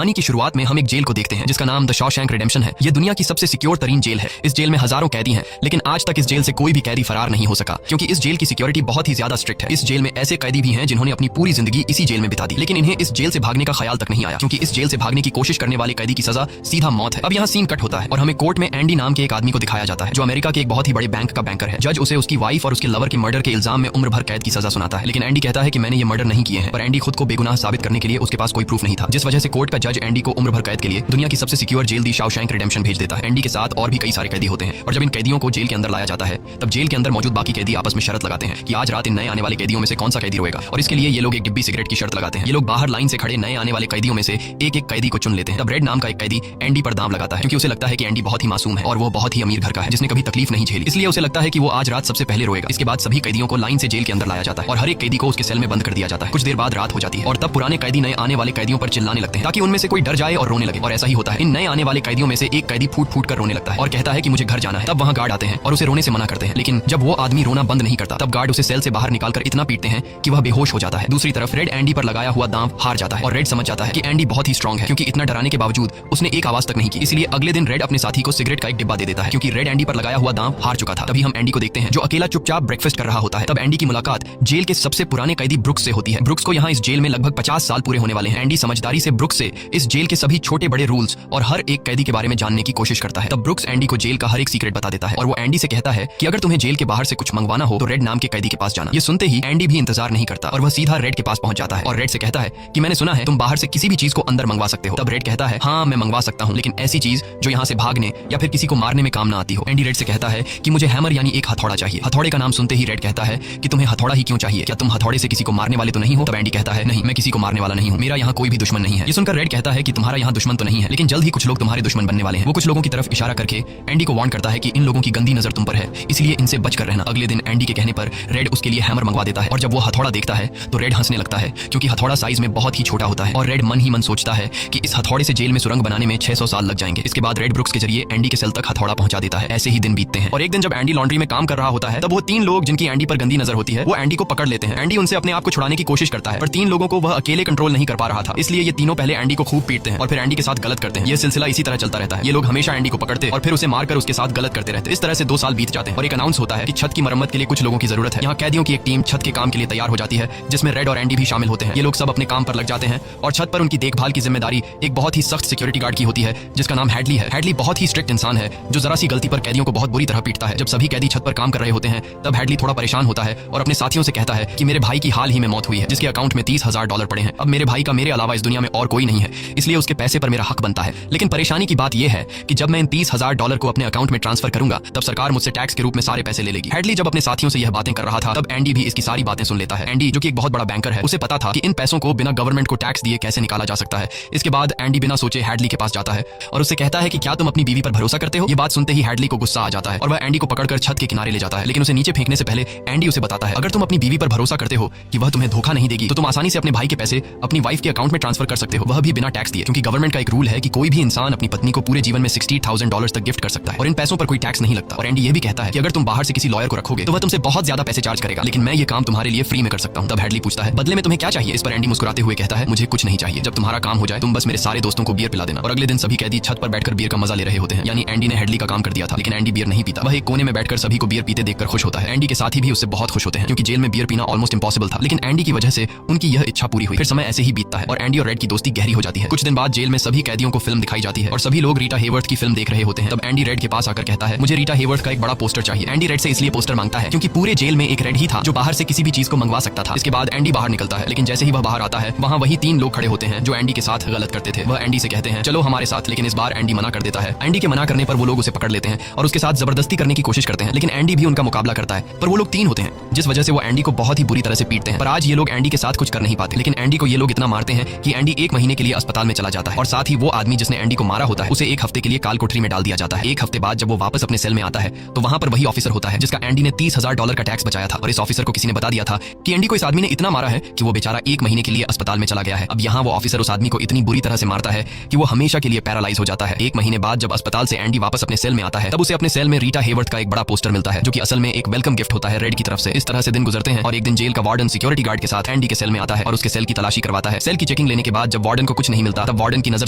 कहानी की शुरुआत में हम एक जेल को देखते हैं जिसका नाम द शॉशैंक रिडेम्पशन है। ये दुनिया की सबसे सिक्योर तरीन जेल है। इस जेल में हजारों कैदी हैं, लेकिन आज तक इस जेल से कोई भी कैदी फरार नहीं हो सका, क्योंकि इस जेल की सिक्योरिटी बहुत ही ज्यादा स्ट्रिक्ट है। इस जेल में ऐसे कैदी भी हैं जिन्होंने अपनी पूरी जिंदगी इसी जेल में बिता दी, लेकिन इन्हें इस जेल से भागने का ख्याल तक नहीं आया, क्योंकि इस जेल से भागने की कोशिश करने वाले कैदी की सजा सीधा मौत है। अब यहाँ सीन कट होता है और हमें कोर्ट में एंडी नाम के एक आदमी को दिखाया जाता है, जो अमेरिका के एक बहुत ही बड़े बैंक का बैंकर है। जज उसे उसकी वाइफ और उसके लवर के मर्डर के इल्जाम में उम्र भर कैद की सजा सुनाता है, लेकिन एंडी कहता है कि मैंने ये मर्डर नहीं किए हैं। पर एंडी खुद को बेगुनाह साबित करने के लिए उसके पास कोई प्रूफ नहीं था, जिस वजह से कोर्ट का जज एंडी को उम्र भर कैद के लिए दुनिया की सबसे सिक्योर जेल दी शॉशैंक रिडेम्पशन भेज देता है। एंडी के साथ और भी कई सारे कैदी होते हैं, और जब इन कैदियों को जेल के अंदर लाया जाता है तब जेल के अंदर मौजूद बाकी कैदी आपस में शर्त लगाते हैं कि आज रात इन नए आने वाले कैदियों में से कौन सा कैदी रोएगा, और इसके लिए ये लोग एक डिब्बी सिगरेट की शर्त लगाते हैं। ये लोग बाहर लाइन से खड़े नए आने वाले कैदियों में से एक एक कैदी को चुन लेते हैं। तब रेड नाम का एक कैदी एंडी पर दांव लगाता है, क्योंकि उसे लगता है कि एंडी बहुत ही मासूम है और वो बहुत ही अमीर घर का है जिसने कभी तकलीफ नहीं झेली, इसलिए उसे लगता है कि वो आज रात सबसे पहले रोएगा। इसके बाद सभी कैदियों को लाइन से जेल के अंदर लाया जाता है और हर एक कैदी को उसके सेल में बंद कर दिया जाता है। कुछ देर बाद रात हो जाती है और तब पुराने कैदी नए आने वाले कैदियों पर चिल्लाने लगते हैं ताकि उनमें से कोई डर जाए और रोने लगे, और ऐसा ही होता है। इन नए आने वाले कैदियों में से एक कैदी फूट फूट कर रोने लगता है और कहता है कि मुझे घर जाना है। तब वहाँ गार्ड आते हैं और उसे रोने से मना करते हैं, लेकिन जब वो आदमी रोना बंद नहीं करता तब गार्ड उसे सेल से बाहर निकालकर इतना पीटते हैं कि वह बेहोश हो जाता है। दूसरी तरफ रेड एंडी पर लगाया हुआ दांव हार जाता है और रेड समझ जाता है कि एंडी बहुत ही स्ट्रांग है, क्योंकि इतना डराने के बावजूद उसने एक आवाज तक नहीं की। इसलिए अगले दिन रेड अपने साथी को सिगरेट का एक डिब्बा दे देता है, क्योंकि रेड एंडी पर लगाया हुआ दांव हार चुका था। तभी हम एंडी को देखते हैं जो अकेला चुपचाप ब्रेकफास्ट कर रहा होता है। तब एंडी की मुलाकात जेल के सबसे पुराने कैदी ब्रुक्स से होती है। ब्रुक्स को यहाँ इस जेल में लगभग 50 साल पूरे होने वाले हैं। एंडी समझदारी से ब्रुक्स से इस जेल के सभी छोटे बड़े रूल्स और हर एक कैदी के बारे में जानने की कोशिश करता है। तब ब्रुक्स एंडी को जेल का हर एक सीक्रेट बता देता है और वो एंडी से कहता है कि अगर तुम्हें जेल के बाहर से कुछ मंगवाना हो तो रेड नाम के कैदी के पास जाना। ये सुनते ही एंडी भी इंतजार नहीं करता और वह सीधा रेड के पास पहुंच जाता है और रेड से कहता है कि मैंने सुना है तुम बाहर से किसी भी चीज को अंदर मंगवा सकते हो। तब रेड कहता है हाँ मैं मंगवा सकता हूँ, लेकिन ऐसी चीज जो यहाँ से भागने या फिर किसी को मारने में काम ना आती हो। एंडी रेड से कहता है कि मुझे हैमर यानी एक हथौड़ा चाहिए। हथौड़े का नाम सुनते ही रेड कहता है कि तुम्हें हथौड़ा ही क्यों चाहिए, क्या तुम हथौड़े से किसी को मारने वाले तो नहीं हो। तब एंडी कहता है नहीं, मैं किसी को मारने वाला नहीं हूँ, मेरा यहाँ कोई भी दुश्मन नहीं है। ये सुनकर रेड कहता है कि तुम्हारा यहाँ दुश्मन तो नहीं है, लेकिन जल्द ही कुछ लोग तुम्हारे दुश्मन बनने वाले हैं। वो कुछ लोगों की तरफ इशारा करके एंडी को वार्न करता है कि इन लोगों की गंदी नजर तुम पर है, इसलिए इनसे बचकर रहना। अगले दिन एंडी के कहने पर रेड उसके लिए हैमर मंगवा देता है, और जब वो हथौड़ा देखता है तो रेड हंसने लगता है, क्योंकि हथौड़ा साइज में बहुत ही छोटा होता है। और रेड मन ही मन सोचता है कि इस हथौड़े से जेल में सुरंग बनाने में 600 साल लग जाएंगे। इसके बाद रेड ब्रुक्स के जरिए एंडी के सेल तक हथौड़ा पहुंचा देता है। ऐसे ही दिन बीतते हैं और एक दिन जब एंडी लॉन्ड्री में काम कर रहा होता है तब वो 3 लोग जिनकी एंडी पर गंदी नजर होती है वो एंडी को पकड़ लेते हैं। एंडी उनसे अपने आप को छुड़ाने की कोशिश करता है, पर 3 लोगों को वह अकेले कंट्रोल नहीं कर पा रहा था, इसलिए ये तीनों पहले एंडी को खूब पीटते हैं और फिर एंडी के साथ गलत करते हैं। ये सिलसिला इसी तरह चलता रहता है। ये लोग हमेशा एंडी को पकड़ते और फिर उसे मारकर उसके साथ गलत करते रहते। इस तरह से 2 साल बीत जाते हैं और एक अनाउंस होता है कि छत की मरम्मत के लिए कुछ लोगों की जरूरत है। यहाँ कैदियों की एक टीम छत के काम के लिए तैयार हो जाती है, जिसमें रेड और एंडी भी शामिल होते हैं। ये लोग सब अपने काम पर लग जाते हैं और छत पर उनकी देखभाल की जिम्मेदारी एक बहुत ही सख्त सिक्योरिटी गार्ड की होती है, जिसका नाम हैडली है। हैडली बहुत ही स्ट्रिक्ट इंसान है जो जरा सी गलती पर कैदियों को बहुत बुरी तरह पीटता है। जब सभी कैदी छत पर काम कर रहे होते हैं तब हैडली थोड़ा परेशान होता है और अपने साथियों से कहता है कि मेरे भाई की हाल ही में मौत हुई है, जिसके अकाउंट में $30,000 पड़े हैं। अब मेरे भाई का मेरे अलावा इस दुनिया में और कोई नहीं है, इसलिए उसके पैसे पर मेरा हक बनता है। लेकिन परेशानी की बात यह है कि जब मैं इन $30,000 को अपने अकाउंट में ट्रांसफर करूंगा तब सरकार मुझसे टैक्स के रूप में सारे पैसे ले लेगी। हैडली जब अपने साथियों से यह बातें कर रहा था तब एंडी भी इसकी सारी बातें सुन लेता है। एंडी जो कि एक बहुत बड़ा बैंकर है, उसे पता था कि इन पैसों को बिना गवर्नमेंट को टैक्स दिए कैसे निकाला जा सकता है। इसके बाद एंडी बिना सोचे हैडली के पास जाता है और उससे कहता है कि क्या तुम अपनी बीवी पर भरोसा करते हो। ये बात सुनते ही हैडली को गुस्सा आ जाता है और वह एंडी को पकड़कर छत के किनारे ले जाता है, लेकिन उसे नीचे फेंकने से पहले एंडी उसे बताता है अगर तुम अपनी बीवी पर भरोसा करते हो कि वह तुम्हें धोखा नहीं देगी तो तुम आसानी से अपने भाई के पैसे अपनी वाइफ के अकाउंट में ट्रांसफर कर सकते हो, वह भी बिना टैक्स दिए, क्योंकि गवर्नमेंट का एक रूल है कि कोई भी इंसान अपनी पत्नी को पूरे जीवन में $60,000 तक गिफ्ट कर सकता है और इन पैसों पर कोई टैक्स नहीं लगता। और एंडी ये भी कहता है कि अगर तुम बाहर से किसी लॉयर को रखोगे तो वह तुमसे बहुत ज्यादा पैसे चार्ज करेगा, लेकिन मैं ये काम तुम्हारे लिए फ्री में कर सकता हूँ। तब हैडली पूछता है बदले में तुम्हें क्या चाहिए। इस पर एंडी मुस्कुराते हुए कहता है मुझे कुछ नहीं चाहिए, जब तुम्हारा काम हो जाए तुम बस मेरे सारे दोस्तों को बियर पिला देना। और अगले दिन सभी कैदी छत पर बैठकर बियर का मजा ले रहे होते हैं, यानी एंडी ने हैडली का काम कर दिया था, लेकिन एंडी बियर नहीं पीता। वह एक कोने में बैठकर सभी को बियर पीते देखकर खुश होता है। एंडी के साथी भी उससे बहुत खुश होते हैं, क्योंकि जेल में बियर पीना ऑलमोस्ट इम्पॉसिबल था, लेकिन एंडी की वजह से उनकी यह इच्छा पूरी हुई। फिर समय ऐसे ही बीतता है और एंडी और रेड की दोस्ती गहरी हो जाती है। कुछ दिन बाद जेल में सभी कैदियों को फिल्म दिखाई जाती है और सभी लोग रीटा हेवर्थ की फिल्म देख रहे होते हैं। तब एंडी रेड के पास आकर कहता है मुझे रीटा हेवर्थ का एक बड़ा पोस्टर चाहिए। एंडी रेड से इसलिए पोस्टर मांगता है क्योंकि पूरे जेल में एक रेड ही था जो बाहर से किसी भी चीज को मंगवा सकता था। इसके बाद एंडी बाहर निकलता है, लेकिन जैसे ही वह बाहर आता है वहाँ वही 3 लोग खड़े होते हैं जो एंडी के साथ गलत करते थे। वह एंडी से कहते हैं चलो हमारे साथ, लेकिन इस बार एंडी मना कर देता है। एंडी के मना करने पर वो लोग उसे पकड़ लेते हैं और उसके साथ जबरदस्ती करने की कोशिश करते हैं, लेकिन एंडी भी उनका मुकाबला करता है, पर वो लोग 3 होते हैं, जिस वजह से वो एंडी को बहुत ही बुरी तरह से पीटते हैं। पर आज ये लोग एंडी के साथ कुछ कर नहीं पाते, लेकिन एंडी को ये लोग इतना मारते हैं कि एंडी 1 महीने के लिए अस्पताल में चला जाता है और साथ ही वो आदमी जिसने एंडी को मारा होता है उसे 1 हफ्ते के लिए काल कोठरी में डाल दिया जाता है। 1 हफ्ते बाद जब वो वापस अपने सेल में आता है तो वहाँ पर वही ऑफिसर होता है जिसका एंडी ने $30,000 का टैक्स बचाया था, और इस ऑफिसर को किसी ने बता दिया था कि एंडी को इस आदमी ने इतना मारा है कि वो बेचारा 1 महीने के लिए अस्पताल में चला गया है। अब यहाँ वो ऑफिसर उस आदमी को इतनी बुरी तरह से मारता है कि वो हमेशा के लिए पैरालाइज हो जाता है। 1 महीने बाद जब अस्पताल से एंडी वापस अपने सेल में आता है तब उसे अपने सेल में रीटा हेवर्थ का एक बड़ा पोस्टर मिलता है, जो कि असल में एक वेलकम गिफ्ट होता है रेड की तरफ से। इस तरह से दिन गुजरते हैं और एक दिन जेल का वार्डन सिक्योरिटी गार्ड के साथ एंडी के सेल में आता है और उसके सेल की तलाशी करवाता है। सेल की चेकिंग लेने के बाद जब वार्डन को कुछ नहीं मिलता तब वार्डन की नजर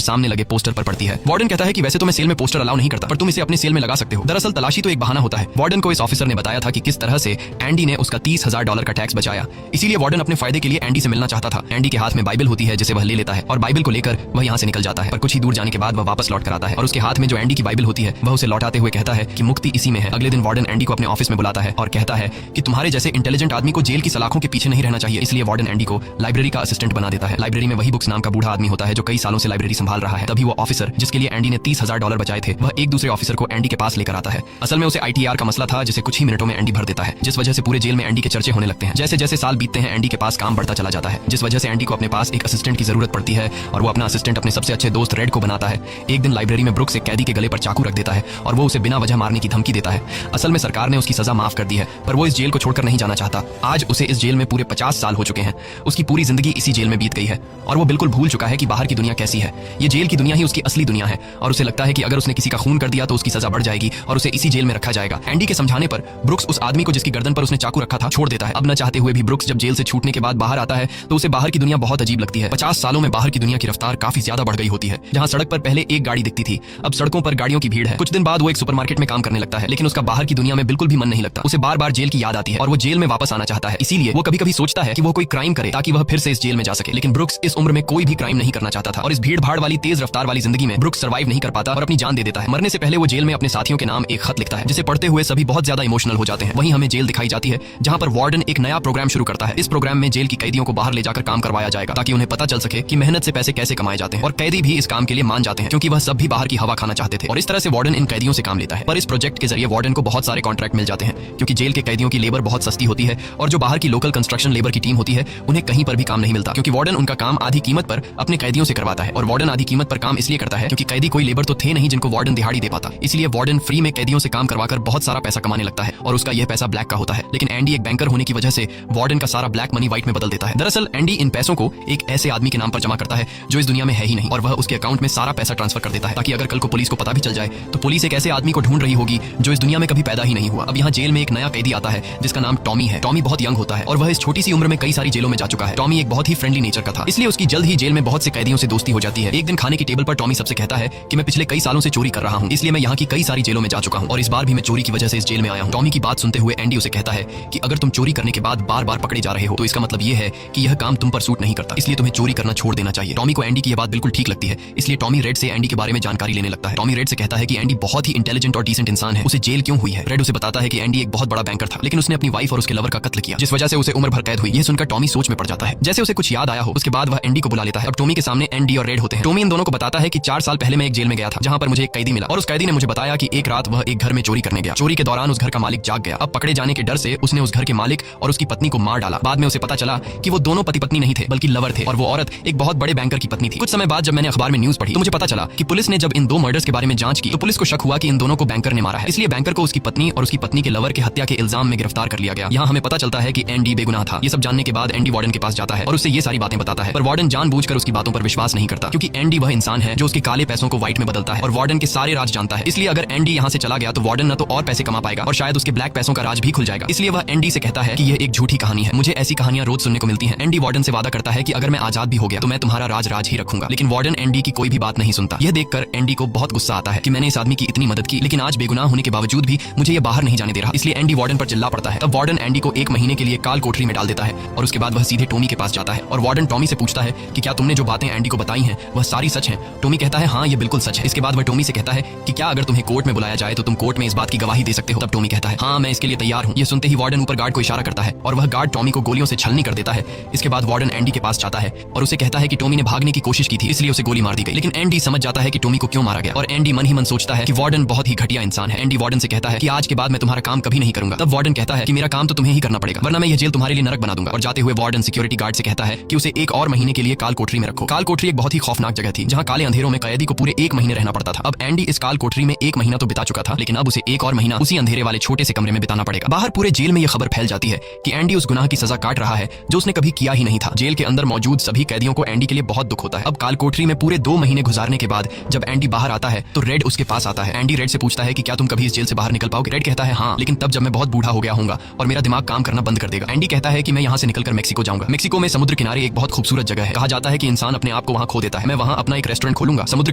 सामने लगे पोस्टर पर पड़ती है। वार्डन कहता है कि वैसे तो मैं सेल में पोस्टर अलाउ नहीं करता, पर तुम इसे अपने सेल में लगा सकते हो। दरअसल तलाशी तो एक बहाना होता है। वार्डन को इस ऑफिसर ने बताया था कि किस तरह से एंडी ने उसका $30,000 का टैक्स बचाया, इसीलिए वार्डन अपने फायदे के लिए एंडी से मिलना चाहता था। एंडी के हाथ में बाइबल होती है जिसे वह ले लेता है और बाइबल को लेकर वह यहाँ से निकल जाता है, पर कुछ ही दूर जाने के बाद वह वापस लौट कर आता है और उसके हाथ में जो एंडी की बाइबल होती है वह उसे लौटाते हुए कहता है कि मुक्ति इसी में है। अगले दिन वार्डन एंडी को अपने ऑफिस में बुलाता है और कहता है कि तुम्हारे जैसे इंटेलिजेंट आदमी को जेल की सलाखों के पीछे नहीं रहना चाहिए, इसलिए वार्डन एंडी को लाइब्रेरी का असिस्टेंट बना देता है। लाइब्रेरी में वही बुक्स नाम का बूढ़ा आदमी होता है जो कई सालों से लाइब्रेरी संभाल रहा है। तभी वो ऑफिसर जिसके लिए एंडी ने $30,000 बचाए थे वह एक दूसरे ऑफिसर को एंडी के पास लेकर आता है। असल में उसे ITR का मसला था जिसे कुछ ही मिनटों में एंडी भर देता है, जिस वजह से पूरे जेल में एंडी के चर्चे होने लगते हैं। जैसे जैसे साल बीतते हैं एंडी के पास काम बढ़ता चला जाता है, जिस वजह से एंडी को अपने पास एक असिस्टेंट की जरूरत पड़ती है और वो अपना असिस्टेंट अपने सबसे अच्छे दोस्त रेड को बनाता है। एक दिन लाइब्रेरी में ब्रुक्स एक कैदी के गले पर चाकू रख देता है और वो उसे बिना वजह मारने की धमकी देता है। असल में सरकार ने उसकी सजा माफ कर दी है, पर वो इस जेल को छोड़कर नहीं जाना चाहता। आज उसे इस जेल में पूरे 50 साल हो चुके हैं। उसकी पूरी जिंदगी इसी जेल में बीत गई है और वो बिल्कुल भूल चुका है कि बाहर की दुनिया कैसी है। ये जेल की दुनिया ही उसकी असली दुनिया है और उसे लगता है कि अगर उसने किसी का खून कर दिया तो उसकी सजा बढ़ जाएगी और उसे इसी जेल में रखा जाएगा। एंडी के समझाने पर ब्रुक्स उस आदमी को जिसकी गर्दन पर उसने चाकू रखा था छोड़ देता है। अब न चाहते हुए भी ब्रुक्स जब जेल से छूटने के बाद बाहर आता है तो उसे बाहर की दुनिया बहुत अजीब लगती है। 50 सालों में बाहर की दुनिया की रफ्तार काफी ज्यादा बढ़ गई होती है। जहां सड़क पर पहले एक गाड़ी दिखती थी अब सड़कों पर गाड़ियों की भीड़ है। कुछ दिन बाद वो एक सुपरमार्केट में काम करने लगता है, लेकिन उसका बाहर की दुनिया में बिल्कुल भी मन नहीं लगता। उसे बार बार जेल की याद आती है और वो जेल में वापस आना चाहता है। इसीलिए वो कभी कभी सोचता है कि वो कोई क्राइम करे ताकि वह फिर से इस जेल में जा सके। लेकिन ब्रुक्स इस उम्र में कोई भी क्राइम नहीं करना चाहता था और इस भीड़ भाड़ वाली तेज रफ्तार वाली जिंदगी में ब्रुक्स सर्वाइव नहीं कर पाता और अपनी जान दे देता है। मरने से पहले वो जेल में अपने साथियों के नाम एक खत लिखता है जिसे पढ़ते हुए सभी बहुत ज्यादा इमोशनल हो जाते हैं। वहीं हमें जेल दिखाई जाती है जहां पर वार्डन एक नया प्रोग्राम शुरू करता है। इस प्रोग्राम में जेल की कैदियों को बाहर ले जाकर काम करवाया जाएगा ताकि उन्हें पता चल सके कि मेहनत से पैसे कैसे कमाए जाते हैं और कैदी भी इस काम के लिए मान जाते हैं क्योंकि वह सब भी बाहर की हवा खाना चाहते थे और इस तरह से वार्डन इन कैदियों से काम लेता है। पर इस प्रोजेक्ट के जरिए वार्डन को बहुत सारे कॉन्ट्रैक्ट मिल जाते हैं क्योंकि जेल के कैदियों की लेबर बहुत सस्ती होती है और जो बाहर की लोकल कंस्ट्रक्शन लेबर की टीम होती है उन्हें कहीं पर भी काम नहीं मिलता क्योंकि वार्डन उनका काम आधी कीमत पर अपने कैदियों से करवाता है। और वार्डन आधी कीमत पर काम इसलिए करता है क्योंकि कैदी कोई लेबर तो थे नहीं जिनको वार्डन दिहाड़ी दे पाता, इसलिए वार्डन फ्री में कैदियों से काम करवाकर बहुत सारा पैसा कमाने लगता है और उसका यह पैसा ब्लैक का होता है। लेकिन एंडी एक बैंकर होने की वजह से वार्डन का सारा ब्लैक मनी व्हाइट में बदल देता है। दरअसल एंडी इन पैसों को एक ऐसे आदमी के नाम पर जमा करता है जो इस दुनिया में है ही नहीं और वह उसके अकाउंट में सारा पैसा ट्रांसफर कर देता है ताकि अगर कल को पुलिस को पता भी चल जाए तो पुलिस एक ऐसे आदमी को ढूंढ रही होगी जो इस दुनिया में कभी पैदा ही नहीं हुआ। अब यहाँ जेल में एक नया कैदी आता है जिसका नाम टॉमी है। टॉमी बहुत यंग होता है और वह इस छोटी सी उम्र में कई सारी जेलों में जा चुका है। टॉमी एक बहुत ही फ्रेंडली नेचर का था, इसलिए उसकी जल्द ही जेल में बहुत से कैदियों से दोस्ती हो जाती है। एक दिन खाने की टेबल पर टॉमी सबसे कहता है कि मैं पिछले कई सालों से चोरी कर रहा हूँ, इसलिए मैं यहाँ की कई सारी जेलों में जा चुका हूँ और इस बार भी मैं चोरी की वजह से इस जेल में आया हूँ। टॉमी की बात सुनते हुए एंडी उसे कहता है कि अगर तुम चोरी करने के बाद बार बार पकड़े जा रहे हो तो इसका मतलब ये है कि यह काम तुम पर सूट नहीं करता, इसलिए तुम्हें चोरी करना छोड़ देना चाहिए। टॉमी को एंडी की यह बात बिल्कुल ठीक लगती है, इसलिए टॉमी रेड से एंडी के बारे में जानकारी लेने लगता है। टॉमी रेड से कहता है कि एंडी बहुत ही इंटेलिजेंट और डिसेंट इंसान है, उसे जेल क्यों हुई है। रेड उसे बताता है कि एंडी एक बहुत बड़ा बैंकर था लेकिन उसने अपनी वाइफ और उसके लवर का कत्ल किया जिस वजह से उसे उम्र भर कैद हुई। यह सुनकर टॉमी सोच में पड़ जाता है, जैसे उसे कुछ याद आया हो। उसके बाद वह एंडी को बुला लेता है। अब टॉमी के सामने एंडी और रेड होते हैं। टॉमी इन दोनों को बताता है कि 4 साल पहले मैं एक जेल में गया था जहां पर मुझे एक कैदी मिला और उस कैदी ने मुझे बताया कि एक रात वह एक घर में चोरी करने गया। चोरी के दौरान उस घर का मालिक जाग गया। अब पकड़े जाने के डर से उसने उस घर के मालिक और उसकी पत्नी को मार डाला। बाद में उसे पता चला कि वो दोनों पति पत्नी नहीं थे बल्कि लवर थे और वो औरत एक बहुत बड़े बैंकर की पत्नी थी। कुछ समय बाद जब मैंने अखबार में न्यूज पढ़ी तो मुझे पता चला कि पुलिस ने जब इन 2 मर्डर्स के बारे में जांच की तो पुलिस को शक हुआ कि इन दोनों को बैंकर ने मारा है, इसलिए बैंकर को उसकी पत्नी और उसकी पत्नी के लवर के हत्या के इल्जाम में गिरफ्तार कर लिया गया। यहाँ हमें पता चलता है कि एंडी बेगुनाह था। ये सब जानने के बाद एंडी वार्डन के पास जाता है और उससे ये सारी बातें बताता है, पर वार्डन जानबूझकर उसकी बातों पर विश्वास नहीं करता क्योंकि एंडी वह इंसान है जो उसके काले पैसों को व्हाइट में बदलता है और वार्डन के सारे राज जानता है। इसलिए अगर एंडी यहाँ से चला गया तो वार्डन न तो और पैसे कमा पाएगा और शायद उसके ब्लैक पैसों का राज भी खुल जाएगा। इसलिए वह एंडी से कहता है कि यह एक झूठी कहानी है, मुझे ऐसी कहानियां रोज सुनने को मिलती हैं। एंडी वार्डन से वादा करता है कि अगर मैं आजाद भी हो गया तो मैं तुम्हारा राज ही रखूंगा, लेकिन वार्डन एंडी की कोई भी बात नहीं सुनता। यह देखकर एंडी को बहुत गुस्सा आता है कि मैंने इस आदमी की इतनी मदद की लेकिन आज बेगुनाह होने के बावजूद भी मुझे ये बाहर नहीं जाने दे रहा, इसलिए एंडी वार्डन पर चिल्ला पड़ता है। तब वार्डन एंडी को 1 महीने के लिए काल कोठरी में डाल देता है और उसके बाद वह सीधे टॉमी के पास जाता है और वार्डन टॉमी से पूछता है कि क्या तुमने जो बातें एंडी को बताई हैं वह सारी सच हैं। टॉमी कहता है हाँ ये बिल्कुल सच है। इसके बाद वह टॉमी से कहता है कि क्या अगर तुम्हें कोर्ट में बुलाया जाए तो तुम कोर्ट में इस बात की गवाही दे सकते हो। तब टॉमी कहता है हाँ मैं इसके लिए तैयार हूँ। ये सुनते ही वार्डन ऊपर गार्ड को इशारा करता है और वह गार्ड टॉमी को गोलियों से छलनी कर देता है। इसके बाद वार्डन एंडी के पास जाता है और उसे कहता है कि टॉमी ने भागने की कोशिश की थी इसलिए उसे गोली मार दी गई, लेकिन एंडी समझ जाता है कि टॉमी को क्यों मारा गया और एंडी मन ही मन सोचता है कि वार्डन बहुत ही घटिया इंसान है। एंडी वार्डन से कहता है कि आज के बाद मैं तुम्हारा काम कभी नहीं करूंगा। तब वार्डन कहता है कि मेरा काम तो तुम्हें ही करना पड़ेगा वरना मैं ये जेल तुम्हारे लिए नरक बना दूंगा। और जाते हुए वार्डन सिक्योरिटी गार्ड से कहता है कि उसे 1 और महीने के लिए काल कोठरी में रखो। काल कोठरी एक बहुत ही खौफनाक जगह थी जहां काले अंधेरों में कैदी को पूरे 1 महीने रहना पड़ता था। अब एंडी इस काल कोठरी में 1 महीना तो बिता चुका था लेकिन अब उसे 1 और महीना उसी अंधेरे वाले छोटे से कमरे में बिताना पड़ेगा। बाहर पूरे जेल में यह खबर फैल जाती है कि एंडी उस गुनाह की सजा काट रहा है जो उसने कभी किया ही नहीं था। जेल के अंदर मौजूद सभी कैदियों को एंडी के लिए बहुत दुख होता है। अब काल कोठरी में पूरे 2 महीने गुजारने के बाद जब एंडी बाहर आता है तो रेड उसके पास आता है। एंडी रेड से पूछता है कि क्या तुम कभी इस जेल से बाहर निकल पाओगे। रेड कहता है हाँ, लेकिन तब जब मैं बहुत बूढ़ा हो गया हूंगा और मेरा दिमाग काम करना बंद कर देगा। एंडी कहता है कि मैं यहाँ से निकलकर मेक्सिको जाऊंगा। मेक्सिको में समुद्र किनारे एक बहुत खूबसूरत जगह है। कहा जाता है कि इंसान अपने अपने आप को वहाँ खो देता है। मैं वहाँ अपना एक रेस्टोरेंट खोलूंगा, समुद्र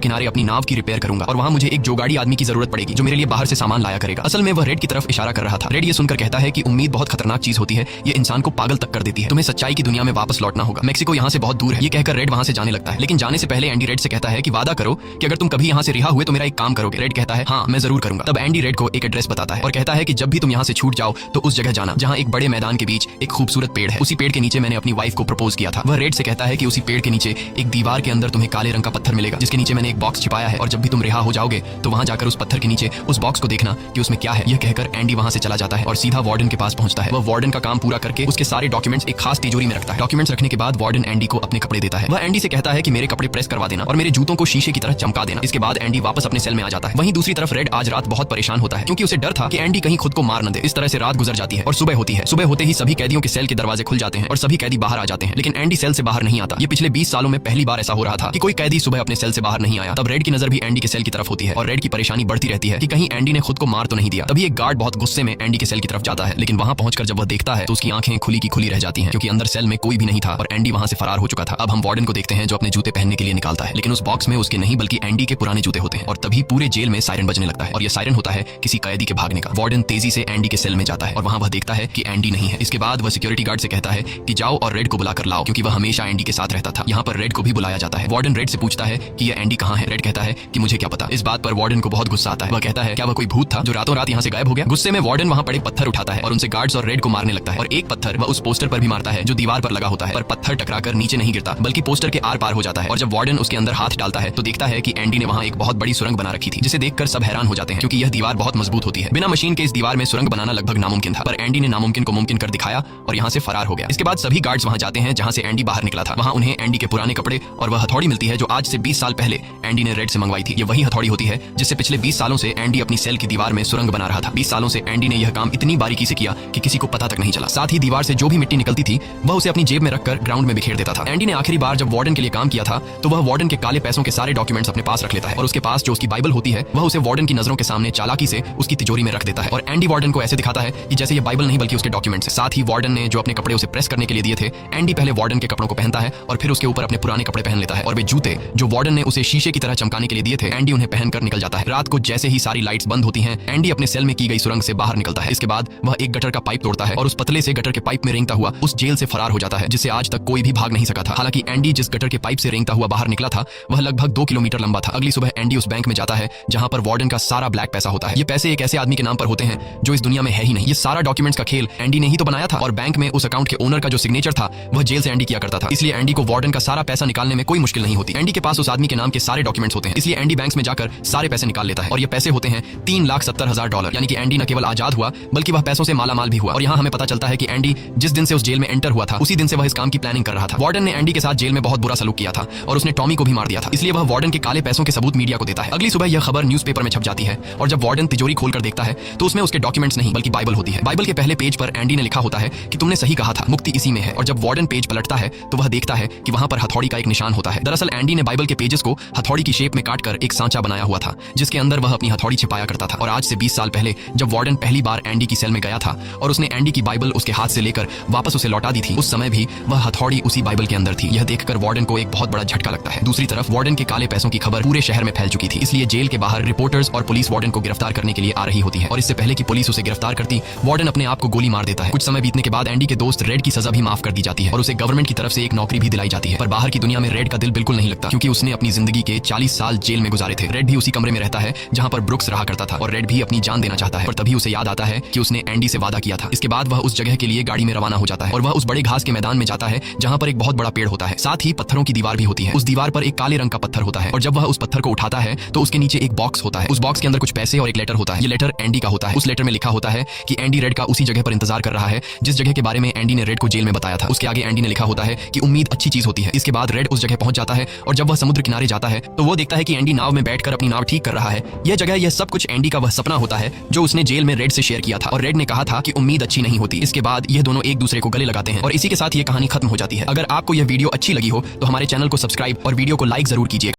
किनारे अपनी नाव की रिपेयर करूंगा और वहाँ मुझे एक जोगाड़ी आदमी की जरूरत पड़ेगी जो मेरे लिए बाहर से सामान लाया करेगा। असल में वह रेड की तरफ इशारा कर रहा था। रेड ये सुनकर कहता है कि उम्मीद बहुत खतरनाक चीज होती है, ये इंसान को पागल तक कर देती है, तुम्हें सच्चाई की दुनिया में वापस लौटना होगा, मेक्सिको यहाँ से बहुत दूर है। ये कहकर रेड वहाँ से जाने लगता है, लेकिन जाने से पहले एंडी रेड से कहता है कि वादा करो कि अगर तुम कभी यहाँ से रिहा हुए तो मेरा एक काम करोगे। रेड कहता है हाँ मैं जरूर करूंगा। तब एंडी रेड को एक एड्रेस बताता है और कहता है कि जब भी तुम यहाँ से छूट जाओ तो उस जगह जाना जहाँ एक बड़े मैदान के बीच एक खूबसूरत पेड़ है, उसी पेड़ के नीचे मैंने अपनी वाइफ को प्रपोज किया था। वह रेड से कहता है कि उसी पेड़ के नीचे एक दीवार के अंदर तुम्हें काले रंग का पत्थर मिलेगा जिसके नीचे मैंने एक बॉक्स छिपाया है और जब भी तुम रिहा हो जाओगे तो वहाँ जाकर उस पत्थर के नीचे उस बॉक्स को देखना कि उसमें क्या है। यह कहकर एंडी वहाँ से चला जाता है और सीधा वार्डन के पास पहुंचता है। वह वार्डन का काम पूरा करके उसके सारे डॉक्यूमेंट्स एक खास तिजोरी में रखता है। डॉक्यूमेंट्स रखने के बाद वार्डन एंडी को अपने कपड़े देता है। वह एंडी से कहता है कि मेरे कपड़े प्रेस करवा देना और मेरे जूतों को शीशे की तरह चमका देना। इसके बाद एंडी वापस अपने सेल में आ जाता है। वहीं दूसरी तरफ रेड आज रात बहुत परेशान होता है क्योंकि उसे डर था कि एंडी कहीं खुद को मार न दे। इस तरह से रात गुजर जाती है और सुबह होती है। सुबह होते ही सभी कैदियों के सेल के दरवाजे खुल जाते हैं और सभी कैदी बाहर आ जाते हैं, लेकिन एंडी सेल से बाहर नहीं आता। ये पिछले 20 सालों में पहली बार ऐसा हो रहा था कि कोई कैदी सुबह अपने सेल से बाहर नहीं आया। तब रेड की नजर भी एंडी के सेल की तरफ होती है और रेड की परेशानी बढ़ती रहती है कि कहीं एंडी ने खुद को मार तो नहीं दिया। तभी एक गार्ड बहुत गुस्से में एंडी के सेल की तरफ जाता है, लेकिन वहां पहुंचकर जब वह देखता है तो उसकी आंखें खुली की खुली रह जाती हैं क्योंकि अंदर सेल में कोई भी नहीं था और एंडी वहां से फरार हो चुका था। अब हम वार्डन को देखते हैं जो अपने जूते पहनने के लिए निकालता है, लेकिन उस बॉक्स में उसके नहीं बल्कि एंडी के पुराने जूते होते हैं और तभी पूरे जेल में सायरन बजने लगता है और यह सायरन होता है किसी कैदी के भागने का। वार्डन तेजी से एंडी के सेल में जाता है और वहां वह देखता है कि एंडी नहीं है। इसके बाद वह सिक्योरिटी गार्ड से कहता है कि जाओ और रेड को बुलाकर लाओ क्योंकि वह हमेशा एंडी के साथ रहता था। यहाँ पर रेड को भी बुलाया जाता है। वार्डन रेड से पूछता है कि यह एंडी कहाँ है। रेड कहता है कि मुझे क्या पता। इस बात पर वार्डन को बहुत गुस्सा आता है। वह कहता है क्या वह कोई भूत था जो रातों रात यहाँ से गायब हो गया। गुस्से में वार्डन वहाँ पड़े पत्थर उठाता है और उनसे गार्ड्स और रेड को मारने लगता है और एक पत्थर वह उस पोस्टर पर भी मारता है जो दीवार पर लगा होता है, पर पत्थर टकराकर नीचे नहीं गिरता बल्कि पोस्टर के आर पार हो जाता है। और जब वार्डन उसके अंदर हाथ डालता है तो देखता है कि एंडी ने वहाँ एक बहुत बड़ी सुरंग बना रखी थी जिसे देखकर सब हैरान हो जाते हैं क्योंकि यह दीवार बहुत मजबूत होती है। बिना मशीन के इस दीवार में सुरंग बनाना लगभग नामुमकिन था, पर एंडी ने नामुमकिन को मुमकिन कर दिखाया और यहाँ से फरार हो गया। इसके बाद सभी गार्ड्स वहाँ जाते हैं जहाँ से एंडी बाहर निकला था। वहाँ उन्हें एंडी के पुराने कपड़े और वह हथौड़ी मिलती है जो आज से 20 साल पहले एंडी ने रेड से मंगवाई थी। ये वही हथौड़ी होती है जिससे पिछले 20 सालों से एंडी अपनी सेल की दीवार में सुरंग बना रहा था। 20 सालों से एंडी ने यह काम इतनी बारीकी से किया कि किसी को पता तक नहीं चला। साथ ही दीवार से जो भी मिट्टी निकलती थी वह उसे अपनी जेब में रखकर ग्राउंड में बिखेर देता था। एंडी ने आखिरी बार जब वार्डन के लिए काम किया था तो वह वार्डन के काले पैसों के सारे डॉक्यूमेंट्स अपने पास रख लेता है और उसके पास जो उसकी बाइबल होती है वह उसे वार्डन की नजरों के सामने चालाकी से उसकी तिजोरी में रख देता है और एंडी वार्डन को ऐसे दिखाता है कि जैसे ये बाइबल नहीं बल्कि उसके डॉक्यूमेंट्स है। साथ ही वार्डन ने जो अपने कपड़े उसे प्रेस करने के लिए दिए थे, एंडी पहले वार्डन के कपड़ों को पहनता है और फिर उसके ऊपर अपने पुराने कपड़े पहन लेता है और वे जूते जो वार्डन ने उसे शीशे की तरह चमकाने के लिए दिए थे एंडी उन्हें पहनकर निकल जाता है। रात को जैसे ही सारी लाइट्स बंद होती हैं एंडी अपने सेल में की गई सुरंग से बाहर निकलता है। इसके बाद वह एक गटर का पाइप तोड़ता है और उस पतले से गटर के पाइप में रेंगता हुआ उस जेल से फरार हो जाता है जिससे आज तक कोई भी भाग नहीं सका था। हालांकि एंडी जिस गटर के पाइप से रेंगता हुआ बाहर निकला था वह लगभग 2 किलोमीटर लंबा था। अगली सुबह एंडी उस बैंक में जाता है जहां पर वार्डन का सारा ब्लैक पैसा होता है। ये पैसे एक ऐसे आदमी के नाम पर होते हैं जो इस दुनिया में है ही नहीं। ये सारा डॉक्यूमेंट्स का खेल एंडी ने ही तो बनाया था और बैंक में उस अकाउंट के ओनर का जो सिग्नेचर था वह जेल से एंडी किया करता था। इसलिए एंडी को वार्डन का सारा पैसा निकालने में कोई मुश्किल नहीं होती। एंडी के पास उस आदमी के नाम के सारे डॉक्यूमेंट्स होते हैं, इसलिए एंडी बैंक में जाकर सारे पैसे निकाल लेता है और ये पैसे होते हैं $3,70,000। यानी कि एंडी न केवल आजाद हुआ बल्कि वह पैसों से मालामाल भी हुआ। और यहाँ हमें पता चलता है कि एंडी जिस दिन से उस जेल में एंटर हुआ था उसी दिन से वह इस काम की प्लानिंग कर रहा था। वार्डन ने एंडी के साथ जेल में बहुत बुरा सलूक किया था और उसने टॉमी को भी मार दिया था, इसलिए वह वार्डन के काले पैसों के सबूत मीडिया को देता है। अगली सुबह यह खबर न्यूज़पेपर में छप जाती है और जब वार्डन तिजोरी खोलकर देखता है तो उसमें उसके डॉक्यूमेंट्स नहीं बल्कि बाइबल होती है। बाइबल के पहले पेज पर एंडी ने लिखा होता है कि तुमने सही कहा था, मुक्ति इसी में है। और जब वार्डन पेज पलटता है तो वह देखता है कि वहां पर हथौड़ी का एक निशान होता है। दरअसल एंडी ने बाइबल के पेजेस को हथौड़ी की शेप में काटकर एक सांचा बनाया हुआ था जिसके अंदर वह अपनी हथौड़ी छिपाया करता था। और आज से 20 साल पहले जब वार्डन पहली बार एंडी की सेल में गया था और उसने एंडी की बाइबल उसके हाथ से लेकर वापस उसे लौटा दी थी, उस समय भी वह हथौड़ी उसी बाइबल के अंदर थी। यह देखकर वार्डन को एक बहुत बड़ा झटका लगता है। दूसरी तरफ वार्डन के काले पैसों की खबर पूरे शहर में फैल चुकी थी, इसलिए जेल के बाहर रिपोर्टर्स और पुलिस वार्डन को गिरफ्तार करने के लिए आ रही होती है। और इससे पहले कि पुलिस उसे गिरफ्तार करती वार्डन अपने आप को गोली मार देता है। कुछ समय बीतने के बाद एंडी के दोस्त रेड की सजा भी माफ कर दी जाती है और उसे गवर्नमेंट की तरफ से एक नौकरी भी दिलाई जाती है। पर बाहर की दुनिया में रेड का दिल बिल्कुल नहीं लगता क्योंकि उसने अपनी जिंदगी के 40 साल जेल में गुजारे थे। रेड भी उसी कमरे में रहता है जहां पर ब्रुक्स रहा करता था और रेड भी अपनी जान देना चाहता है, पर तभी उसे याद आता है कि उसने एंडी से वादा किया था। इसके बाद वह उस जगह के लिए गाड़ी में रवाना हो जाता है और वह उस बड़े घास के मैदान में जाता है जहां पर एक बहुत बड़ा पेड़ होता है। साथ ही पत्थरों की दीवार भी होती है। उस दीवार पर एक काले रंग का पत्थर होता है और जब वह उस पत्थर को उठाता है तो उसके नीचे एक बॉक्स होता है। उस बॉक्स के अंदर कुछ पैसे और एक लेटर होता है। ये लेटर एंडी का होता है। उस लेटर में लिखा होता है कि एंडी रेड का उसी जगह पर इंतजार कर रहा है जिस जगह के बारे में एंडी ने रेड को जेल में बताया था। उसके आगे एंडी ने लिखा होता है कि उम्मीद अच्छी चीज होती है। इसके बाद रेड उस जगह पहुंच जाता है और जब वह समुद्र किनारे जाता है तो वो देखता है कि एंडी नाव में बैठकर अपनी नाव ठीक कर रहा है। यह जगह, यह सब कुछ एंडी का वह सपना होता है जो उसने जेल में रेड से शेयर किया था और रेड ने कहा था कि उम्मीद अच्छी नहीं होती। इसके बाद ये दोनों एक दूसरे को गले लगाते हैं और इसी के साथ ये कहानी खत्म हो जाती है। अगर आपको यह वीडियो अच्छी लगी हो तो हमारे चैनल को सब्सक्राइब और वीडियो को लाइक जरूर कीजिएगा।